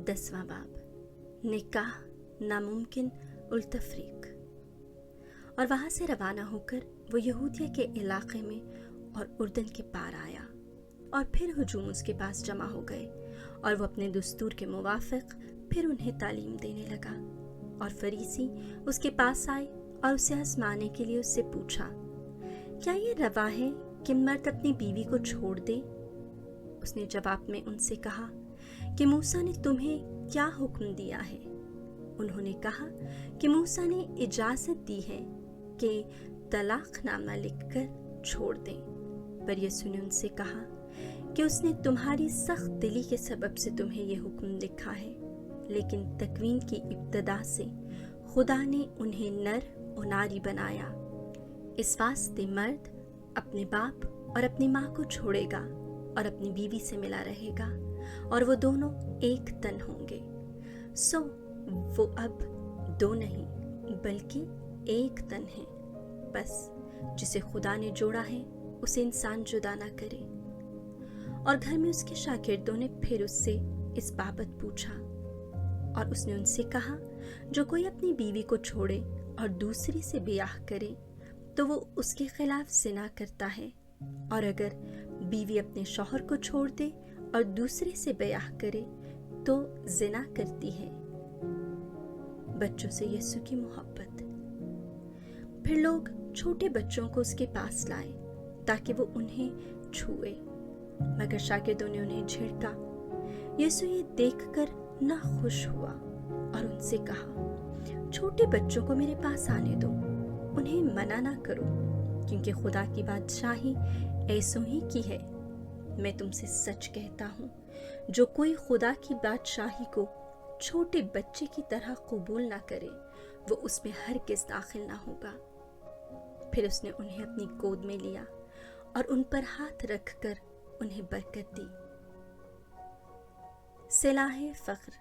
10वां बाब, निकाह नामुमकिन उल तफरीक। और वहाँ से रवाना होकर वो यहूदिया के इलाके में और उर्दन के पार आया, और फिर हुजूम उसके पास जमा हो गए, और वो अपने दस्तूर के मुवाफिक फिर उन्हें तालीम देने लगा। और फरीसी उसके पास आए और उसे आजमाने के लिए उससे पूछा, क्या ये रवा है कि मर्द अपनी बीवी को छोड़ दे? उसने जवाब में उनसे कहा कि मूसा ने तुम्हें क्या हुक्म दिया है? उन्होंने कहा कि मूसा ने इजाज़त दी है कि तलाक़नामा लिखकर छोड़ दें। पर यीशु ने उनसे कहा कि उसने तुम्हारी सख्त दिली के सबब से तुम्हें यह हुक्म लिखा है, लेकिन तकवीन की इब्तदा से खुदा ने उन्हें नर और नारी बनाया। इस वास्ते मर्द अपने बाप और अपनी माँ को छोड़ेगा और अपनी बीवी से मिला रहेगा, और वो दोनों एक तन होंगे। सो वो अब दो नहीं बल्कि एक तन है। बस जिसे खुदा ने जोड़ा है उसे इंसान जुदा ना करे। और घर में उसके शागिर्दों ने फिर उससे इस बाबत पूछा, और उसने उनसे कहा, जो कोई अपनी बीवी को छोड़े और दूसरी से ब्याह करे तो वो उसके खिलाफ ज़िना करता है, और अगर बीवी अपने शौहर को छोड़ दे और दूसरे से ब्याह करे तो ज़िना करती है। बच्चों से यीशु की मोहब्बत। फिर लोग छोटे बच्चों को उसके पास लाए ताकि वो उन्हें छुए, मगर शागिर्दों ने उन्हें झिड़का। यीशु ये देखकर ना खुश हुआ और उनसे कहा, छोटे बच्चों को मेरे पास आने दो, उन्हें मना ना करो, क्योंकि खुदा की बादशाही ऐसों ही की है। मैं तुमसे सच कहता हूँ, जो कोई खुदा की बादशाही को छोटे बच्चे की तरह कबूल ना करे, वो उसमें हरगिज़ दाखिल ना होगा। फिर उसने उन्हें अपनी गोद में लिया और उन पर हाथ रखकर उन्हें बरकत दी। सिलाहे फ़ख्र।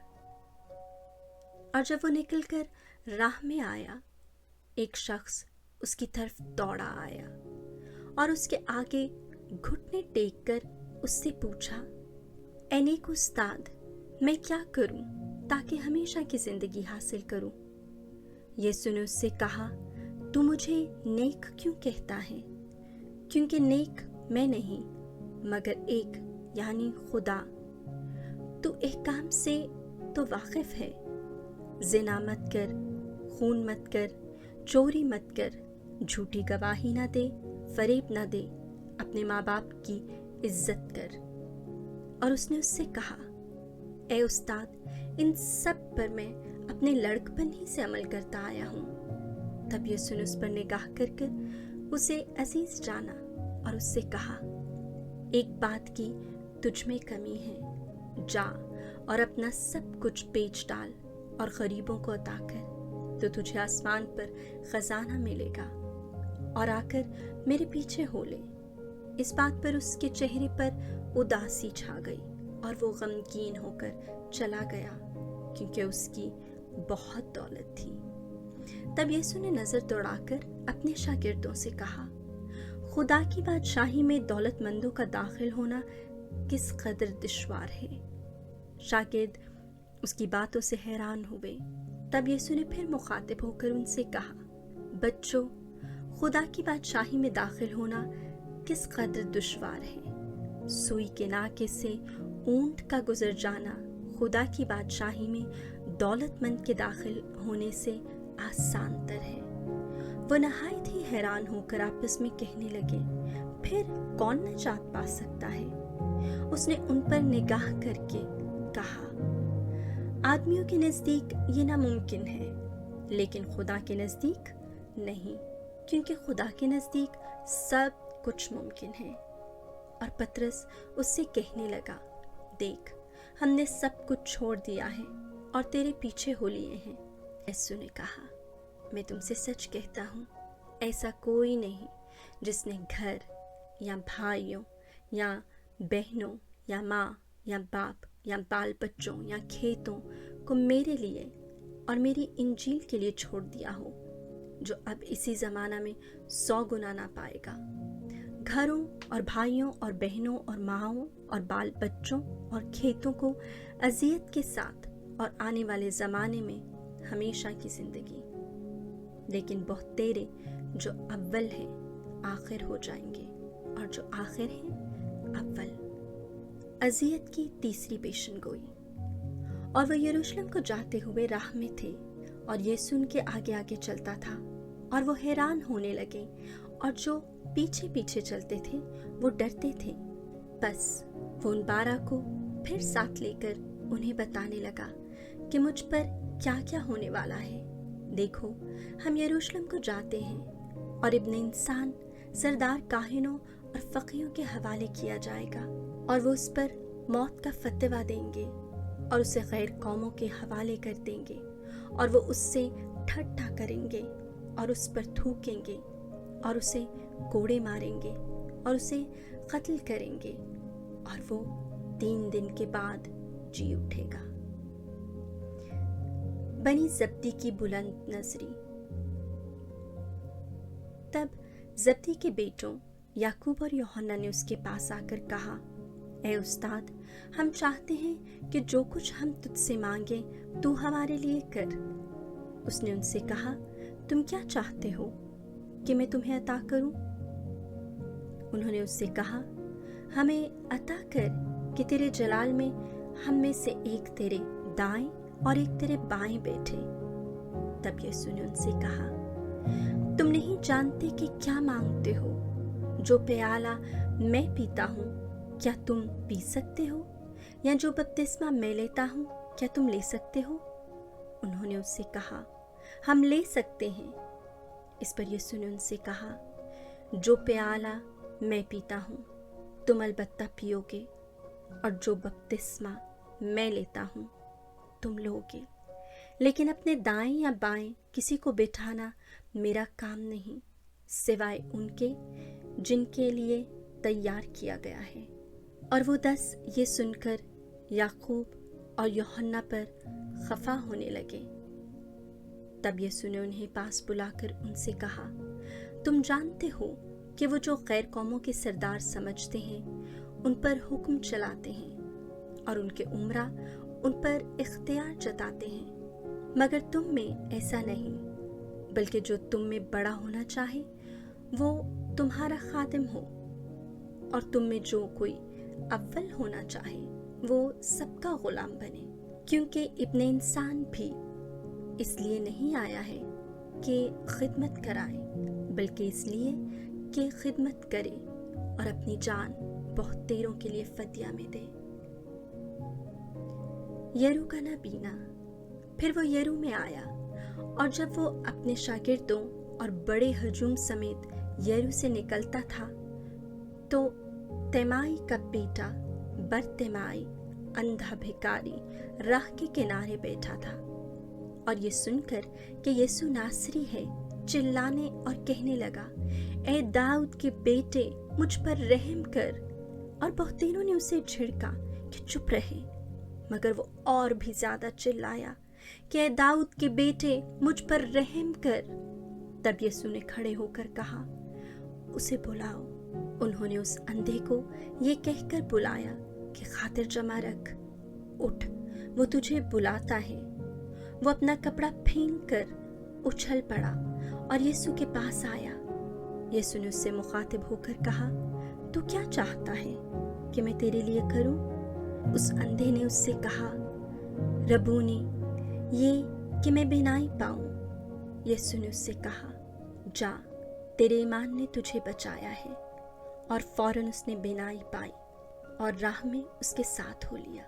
और जब वो निकलकर राह में आया, एक शख्स उसकी तरफ दौड़ा आया और उसके आगे घुटने टेक कर उससे पूछा, ऐ नेक उस्ताद, मैं क्या करूं ताकि हमेशा की जिंदगी हासिल करूं? यीशु ने उससे कहा, तू मुझे नेक क्यों कहता है? क्योंकि नेक मैं नहीं मगर एक यानी खुदा। तू एक काम से तो वाकिफ है, ज़िना मत कर, खून मत कर, चोरी मत कर, झूठी गवाही ना दे, फरेब ना दे, अपने माँ बाप की इज्जत कर। और उसने उससे कहा, ए उस्ताद, इन सब पर मैं अपने लड़कपन ही से अमल करता आया हूँ। तब यीशु ने उस पर निगाह कर कर उसे अजीज जाना और उससे कहा, एक बात की तुझ में कमी है, जा और अपना सब कुछ बेच डाल और गरीबों को अता कर, तो तुझे आसमान पर खजाना मिलेगा, और आकर मेरे पीछे हो ले। इस बात पर उसके चेहरे पर उदासी छा गई और वो गमगीन होकर चला गया, क्योंकि उसकी बहुत दौलत थी। तब यीशु ने नजर दौड़ाकर अपने शागिर्दों से कहा, खुदा की बादशाही में दौलतमंदों का दाखिल होना किस कदर दुश्वार है। शागिर्द उसकी बातों से हैरान हुए। तब यीशु ने फिर मुखातिब होकर उनसे कहा, बच्चों, खुदा की बादशाही में दाखिल होना किस कदर दुश्वार है। सुई के नाके से ऊंट का गुजर जाना खुदा की बादशाही में दौलतमंद के दाखिल होने से आसान तर है। वो नहायत ही हैरान होकर आपस में कहने लगे, फिर कौन नजात पा सकता है? उसने उन पर निगाह करके कहा, आदमियों के नज़दीक ये नामुमकिन है, लेकिन खुदा के नज़दीक नहीं, क्योंकि खुदा के नज़दीक सब कुछ मुमकिन है। और पतरस उससे कहने लगा, देख, हमने सब कुछ छोड़ दिया है और तेरे पीछे हो लिए हैं। यीशु ने कहा, मैं तुमसे सच कहता हूँ, ऐसा कोई नहीं जिसने घर या भाइयों या बहनों या माँ या बाप या बाल बच्चों या खेतों को मेरे लिए और मेरी इंजील के लिए छोड़ दिया हो, जो अब इसी ज़माना में 100 गुना ना पाएगा। घरों और भाइयों और बहनों और माँओं और बाल बच्चों और खेतों को अज़ियत के साथ और आने वाले ज़माने में हमेशा की ज़िंदगी। लेकिन बहुत तेरे जो अव्वल हैं आखिर हो जाएंगे, और जो आखिर हैं अव्वल। अज़ियत की तीसरी पेशन गोई। और वह यरूशलेम को जाते हुए राह में थे, और यीशु उनके आगे आगे चलता था, और वो हैरान होने लगे, और जो पीछे पीछे चलते थे वो डरते थे। बस वो उन 12 को फिर साथ लेकर उन्हें बताने लगा कि मुझ पर क्या क्या होने वाला है। देखो, हम यरूशलेम को जाते हैं, और इब्ने इंसान सरदार काहिनों और फकीहों के हवाले किया जाएगा, और वो उस पर मौत का फतवा देंगे, और उसे गैर कौमों के हवाले कर देंगे, और वो उससे ठट्ठा करेंगे, और उस पर थूकेंगे, और उसे कोड़े मारेंगे, और उसे कत्ल करेंगे, और वो 3 दिन के बाद जी उठेगा। बनी जब्दी की बुलंद नजरी। तब जब्दी के बेटों याकूब और यूहन्ना ने उसके पास आकर कहा, ए उस्ताद, हम चाहते हैं कि जो कुछ हम तुझसे मांगे तू हमारे लिए कर। उसने उनसे कहा, तुम क्या चाहते हो कि मैं तुम्हें अता करूं? उन्होंने उससे कहा, हमें अता कर कि तेरे जलाल में हम में से एक तेरे दाएं और एक तेरे बाएं बैठे। तब यीशु ने उनसे कहा, तुम नहीं जानते कि क्या मांगते हो। जो प्याला मैं पीता हूँ क्या तुम पी सकते हो, या जो बपतिस्मा मैं लेता हूँ क्या तुम ले सकते हो? उन्होंने उससे कहा, हम ले सकते हैं। इस पर यीशु ने उनसे कहा, जो प्याला मैं पीता हूँ तुम अलबत्ता पियोगे, और जो बपतिस्मा मैं लेता हूँ तुम लोगे, लेकिन अपने दाएं या बाएं किसी को बिठाना मेरा काम नहीं, सिवाय उनके जिनके लिए तैयार किया गया है। और वो 10 ये सुनकर याकूब और यूहन्ना पर खफा होने लगे। तब यीशु ने उन्हें पास बुलाकर उनसे कहा, तुम जानते हो कि वो जो गैर कौमों के सरदार समझते हैं उन पर हुक्म चलाते हैं, और उनके उमरा उन पर इख्तियार जताते हैं, मगर तुम में ऐसा नहीं, बल्कि जो तुम में बड़ा होना चाहे वो तुम्हारा खादिम हो, और तुम में जो कोई अव्वल होना चाहे वो सबका गुलाम बने। क्योंकि इब्ने इंसान भी इसलिए नहीं आया है कि खिदमत कराए, बल्कि इसलिए कि खिदमत करे और अपनी जान बहुत देरों के लिए फदिया में दे। यरू का नबीना। फिर वो यरू में आया, और जब वो अपने शागिर्दों और बड़े हजूम समेत यरू से निकलता था, तो तेमाई का बेटा बरतेमाई अंधा भिखारी राह के किनारे बैठा था, और ये सुनकर कि यीशु नासरी है चिल्लाने और कहने लगा, ए दाऊद के बेटे मुझ पर रहम कर। और बहुतेरों ने उसे झिड़का कि चुप रहे, मगर वो और भी ज्यादा चिल्लाया कि ए दाऊद के बेटे मुझ पर रहम कर। तब यीशु ने खड़े होकर कहा, उसे बुलाओ। उन्होंने उस अंधे को ये कहकर बुलाया कि खातिर जमा रख, उठ, वो तुझे बुलाता है। वो अपना कपड़ा फेंक कर उछल पड़ा और यीशु के पास आया। यीशु ने उससे मुखातिब होकर कहा, तू क्या चाहता है कि मैं तेरे लिए करूं? उस अंधे ने उससे कहा, रबूनी, ये कि मैं बिनाई पाऊं। यीशु ने उससे कहा, जा, तेरे ईमान ने तुझे बचाया है। और फौरन उसने बिनाई पाई और राह में उसके साथ हो लिया।